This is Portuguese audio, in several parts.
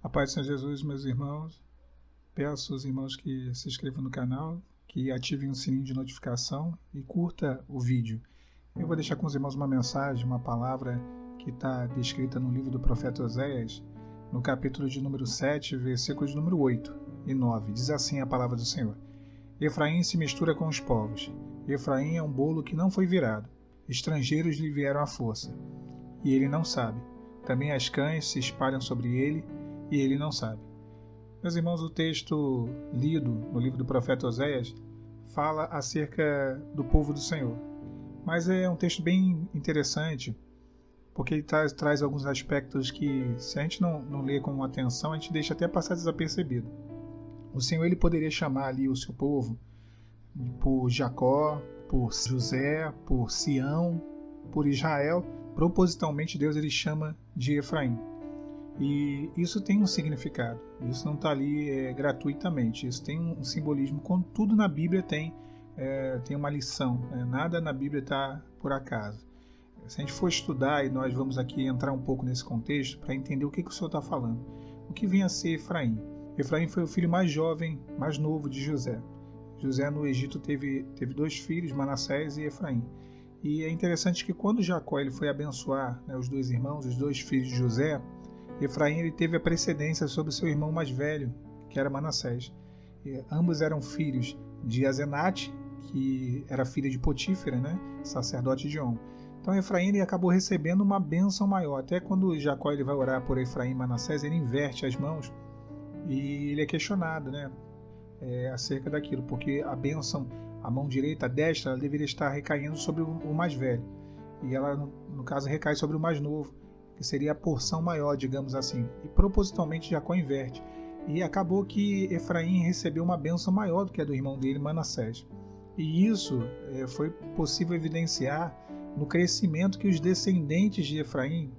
A paz do Senhor Jesus, meus irmãos. Peço aos irmãos que se inscrevam no canal, que ativem o sininho de notificação e curta o vídeo. Eu vou deixar com os irmãos uma mensagem, uma palavra que está descrita no livro do profeta Oséias, no capítulo de número 7, versículos de número 8 e 9. Diz assim a palavra do Senhor: Efraim se mistura com os povos. Efraim é um bolo que não foi virado. Estrangeiros lhe vieram à força, e ele não sabe. Também as cães se espalham sobre ele, e ele não sabe. Meus irmãos, o texto lido no livro do profeta Oséias fala acerca do povo do Senhor. Mas é um texto bem interessante, porque ele traz alguns aspectos que, se a gente não ler com atenção, a gente deixa até passar desapercebido. O Senhor ele poderia chamar ali o seu povo por Jacó, por José, por Sião, por Israel. Propositalmente Deus ele chama de Efraim. E isso tem um significado, isso não está ali gratuitamente, isso tem um simbolismo, como tudo na Bíblia tem uma lição, nada na Bíblia está por acaso. Se a gente for estudar, e nós vamos aqui entrar um pouco nesse contexto para entender o que o Senhor está falando, o que vem a ser Efraim. Efraim foi o filho mais jovem, mais novo de José. José no Egito teve dois filhos, Manassés e Efraim. E é interessante que quando Jacó ele foi abençoar os dois irmãos, os dois filhos de José, Efraim ele teve a precedência sobre seu irmão mais velho, que era Manassés. E ambos eram filhos de Azenate, que era filha de Potífera, sacerdote de On. Então Efraim ele acabou recebendo uma bênção maior. Até quando Jacó ele vai orar por Efraim e Manassés, ele inverte as mãos e ele é questionado acerca daquilo, porque a bênção, a mão direita, a destra, ela deveria estar recaindo sobre o mais velho. E ela, no caso, recai sobre o mais novo, que seria a porção maior, digamos assim. E propositalmente Jacó inverte. E acabou que Efraim recebeu uma bênção maior do que a do irmão dele, Manassés. E isso foi possível evidenciar no crescimento que os descendentes de Efraim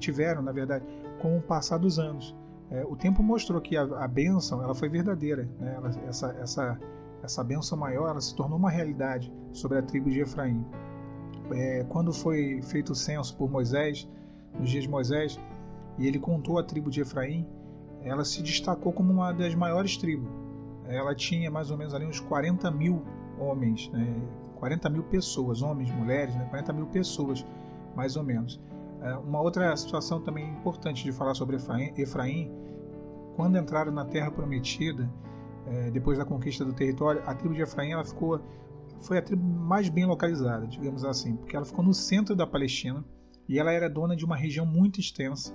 tiveram, na verdade, com o passar dos anos. O tempo mostrou que a bênção ela foi verdadeira. Essa bênção maior ela se tornou uma realidade sobre a tribo de Efraim. Quando foi feito o censo por Moisés, nos dias de Moisés, e ele contou a tribo de Efraim, ela se destacou como uma das maiores tribos. Ela tinha mais ou menos ali uns 40 mil homens, 40 mil pessoas, homens, mulheres, 40 mil pessoas, mais ou menos. Uma outra situação também importante de falar sobre Efraim, quando entraram na Terra Prometida, depois da conquista do território, a tribo de Efraim foi a tribo mais bem localizada, digamos assim, porque ela ficou no centro da Palestina e ela era dona de uma região muito extensa,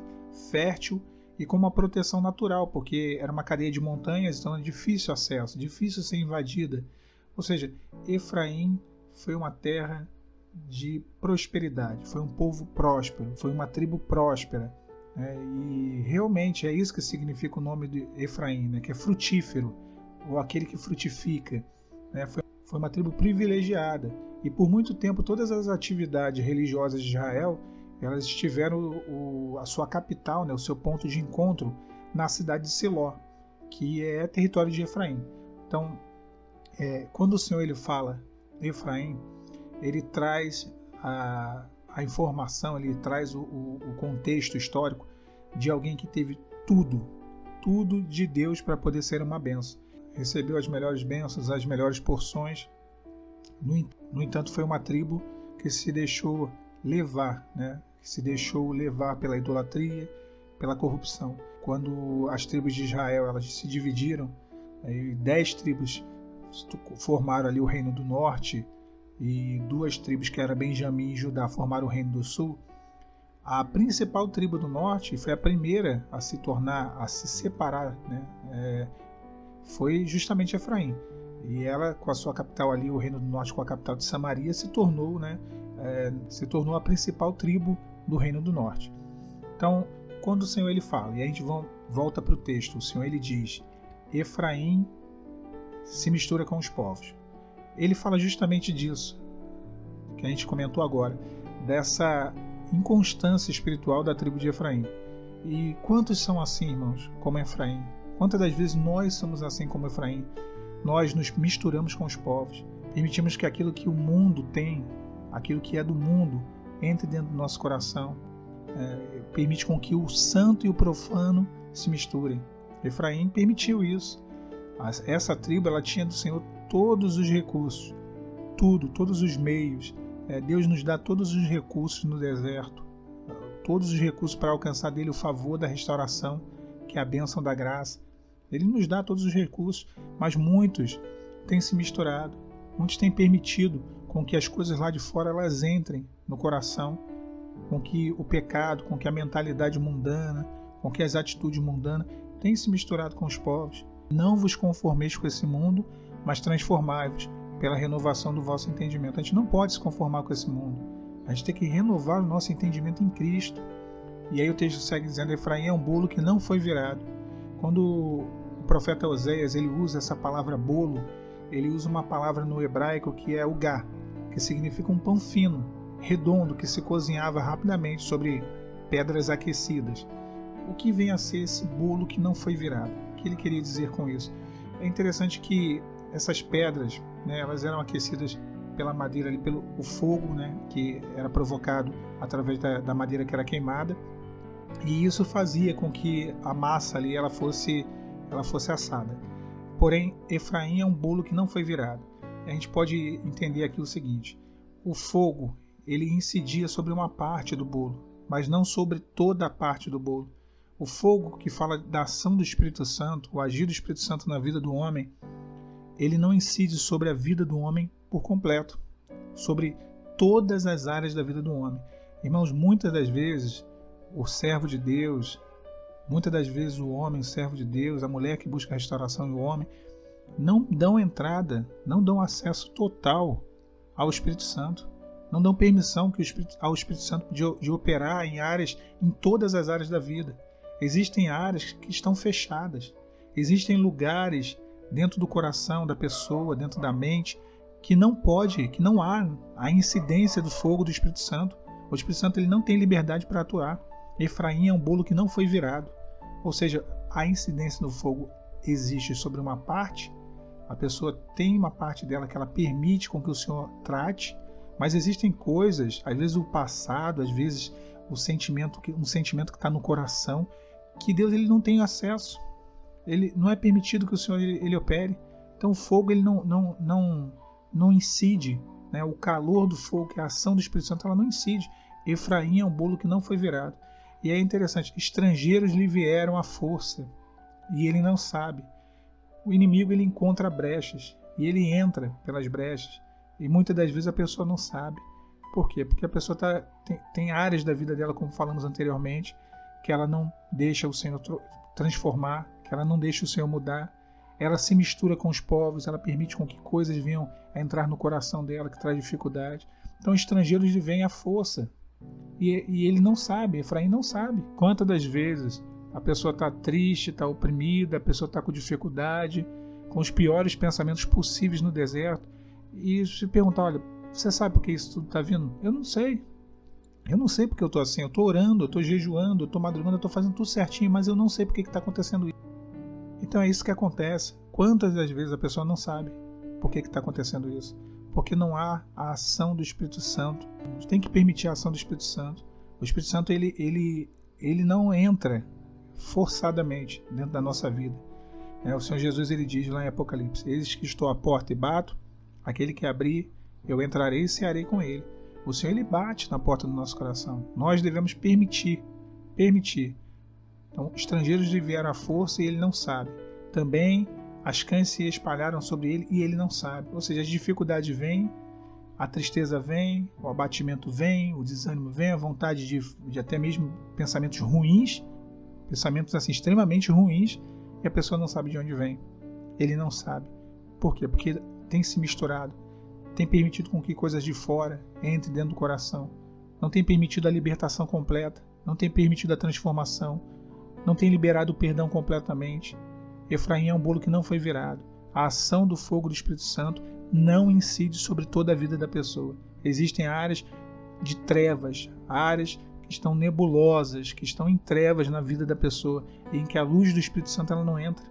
fértil e com uma proteção natural, porque era uma cadeia de montanhas, então era difícil acesso, difícil ser invadida. Ou seja, Efraim foi uma terra de prosperidade, foi um povo próspero, foi uma tribo próspera. E realmente é isso que significa o nome de Efraim, que é frutífero, ou aquele que frutifica. Foi uma tribo privilegiada e por muito tempo todas as atividades religiosas de Israel elas tiveram a sua capital, o seu ponto de encontro na cidade de Siló, que é território de Efraim. Então, quando o Senhor ele fala Efraim, ele traz a informação, ele traz o contexto histórico de alguém que teve tudo de Deus para poder ser uma bênção. Recebeu as melhores bênçãos, as melhores porções. No entanto, foi uma tribo que se deixou levar, que se deixou levar pela idolatria, pela corrupção. Quando as tribos de Israel elas se dividiram, 10 tribos formaram ali o reino do norte e 2 tribos, que eram Benjamim e Judá, formaram o reino do sul. A principal tribo do norte foi a primeira a se separar, foi justamente Efraim. E ela, com a sua capital ali, o reino do norte com a capital de Samaria, se tornou a principal tribo do reino do norte. Então, quando o Senhor ele fala, e a gente volta para o texto, o Senhor ele diz, Efraim se mistura com os povos. Ele fala justamente disso, que a gente comentou agora, dessa inconstância espiritual da tribo de Efraim. E quantos são assim, irmãos, como Efraim? Quantas das vezes nós somos assim como Efraim? Nós nos misturamos com os povos, permitimos que aquilo que o mundo tem, aquilo que é do mundo, entre dentro do nosso coração. permite com que o santo e o profano se misturem. Efraim permitiu isso. Essa tribo ela tinha do Senhor todos os recursos, todos os meios. Deus nos dá todos os recursos no deserto, todos os recursos para alcançar dele o favor da restauração, que é a bênção da graça. Ele nos dá todos os recursos, mas muitos têm se misturado, muitos têm permitido com que as coisas lá de fora elas entrem no coração, com que o pecado, com que a mentalidade mundana, com que as atitudes mundanas têm se misturado com os povos. Não vos conformeis com esse mundo, mas transformai-vos pela renovação do vosso entendimento. A gente não pode se conformar com esse mundo. A gente tem que renovar o nosso entendimento em Cristo. E aí o texto segue dizendo: Efraim é um bolo que não foi virado. Quando o profeta Oséias ele usa essa palavra bolo, ele usa uma palavra no hebraico que é ugá, que significa um pão fino, redondo, que se cozinhava rapidamente sobre pedras aquecidas. O que vem a ser esse bolo que não foi virado? O que ele queria dizer com isso? É interessante que essas pedras, elas eram aquecidas pela madeira, pelo fogo, que era provocado através da madeira que era queimada, e isso fazia com que a massa ali ela fosse assada. Porém, Efraim é um bolo que não foi virado. A gente pode entender aqui o seguinte: o fogo ele incidia sobre uma parte do bolo, mas não sobre toda a parte do bolo. O fogo que fala da ação do Espírito Santo, o agir do Espírito Santo na vida do homem, ele não incide sobre a vida do homem por completo, sobre todas as áreas da vida do homem. Irmãos, muitas das vezes o servo de Deus, muitas das vezes o homem, o servo de Deus, a mulher que busca a restauração e o homem, não dão entrada, não dão acesso total ao Espírito Santo, não dão permissão ao Espírito Santo de operar em todas as áreas da vida. Existem áreas que estão fechadas, existem lugares dentro do coração da pessoa, dentro da mente, que não há a incidência do fogo do Espírito Santo. O Espírito Santo ele não tem liberdade para atuar. Efraim é um bolo que não foi virado. Ou seja, a incidência do fogo existe sobre uma parte, a pessoa tem uma parte dela que ela permite com que o Senhor trate, mas existem coisas, às vezes o passado, às vezes um sentimento que está no coração, que Deus ele não tem acesso. Ele não é permitido que o Senhor ele opere. Então o fogo ele não incide, o calor do fogo, que é a ação do Espírito Santo, ela não incide. Efraim é um bolo que não foi virado. E é interessante, estrangeiros lhe vieram à força e ele não sabe. O inimigo ele encontra brechas e ele entra pelas brechas, e muitas das vezes a pessoa não sabe. Por quê? Porque a pessoa tem áreas da vida dela, como falamos anteriormente, que ela não deixa o Senhor transformar, que ela não deixa o Senhor mudar. Ela se mistura com os povos, ela permite com que coisas venham a entrar no coração dela, que traz dificuldade. Então estrangeiros lhe vêm à força. E ele não sabe, Efraim não sabe. Quantas das vezes a pessoa está triste, está oprimida, a pessoa está com dificuldade, com os piores pensamentos possíveis no deserto, e se perguntar: olha, você sabe por que isso tudo está vindo? Eu não sei. Eu não sei porque eu estou assim. Eu estou orando, eu estou jejuando, eu estou madrugando, eu estou fazendo tudo certinho, mas eu não sei por que está acontecendo isso. Então é isso que acontece. Quantas das vezes a pessoa não sabe por que está acontecendo isso? Porque não há a ação do Espírito Santo. A gente tem que permitir a ação do Espírito Santo. O Espírito Santo ele não entra forçadamente dentro da nossa vida. O Senhor Jesus ele diz lá em Apocalipse: eis que estou à porta e bato, aquele que abrir, eu entrarei e cearei com ele. O Senhor ele bate na porta do nosso coração. Nós devemos permitir. Então, estrangeiros lhe vieram à força e ele não sabe. Também as cães se espalharam sobre ele e ele não sabe. Ou seja, as dificuldades vêm, a tristeza vem, o abatimento vem, o desânimo vem, a vontade de até mesmo pensamentos ruins, pensamentos assim extremamente ruins, e a pessoa não sabe de onde vem. Ele não sabe. Por quê? Porque tem se misturado, tem permitido com que coisas de fora entrem dentro do coração, não tem permitido a libertação completa, não tem permitido a transformação, não tem liberado o perdão completamente. Efraim é um bolo que não foi virado. A ação do fogo do Espírito Santo não incide sobre toda a vida da pessoa. Existem áreas de trevas, áreas que estão nebulosas, que estão em trevas na vida da pessoa, em que a luz do Espírito Santo ela não entra.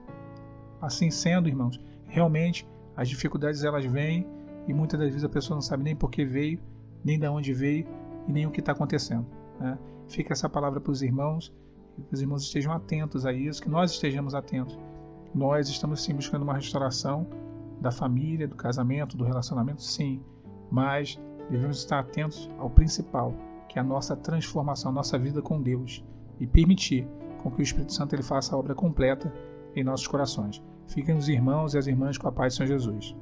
Assim sendo, irmãos, realmente as dificuldades elas vêm e muitas das vezes a pessoa não sabe nem por que veio, nem de onde veio e nem o que está acontecendo. Fica essa palavra para os irmãos, que os irmãos estejam atentos a isso, que nós estejamos atentos. Nós estamos sim buscando uma restauração da família, do casamento, do relacionamento, sim, mas devemos estar atentos ao principal, que é a nossa transformação, a nossa vida com Deus, e permitir com que o Espírito Santo ele faça a obra completa em nossos corações. Fiquem os irmãos e as irmãs com a paz de Senhor Jesus.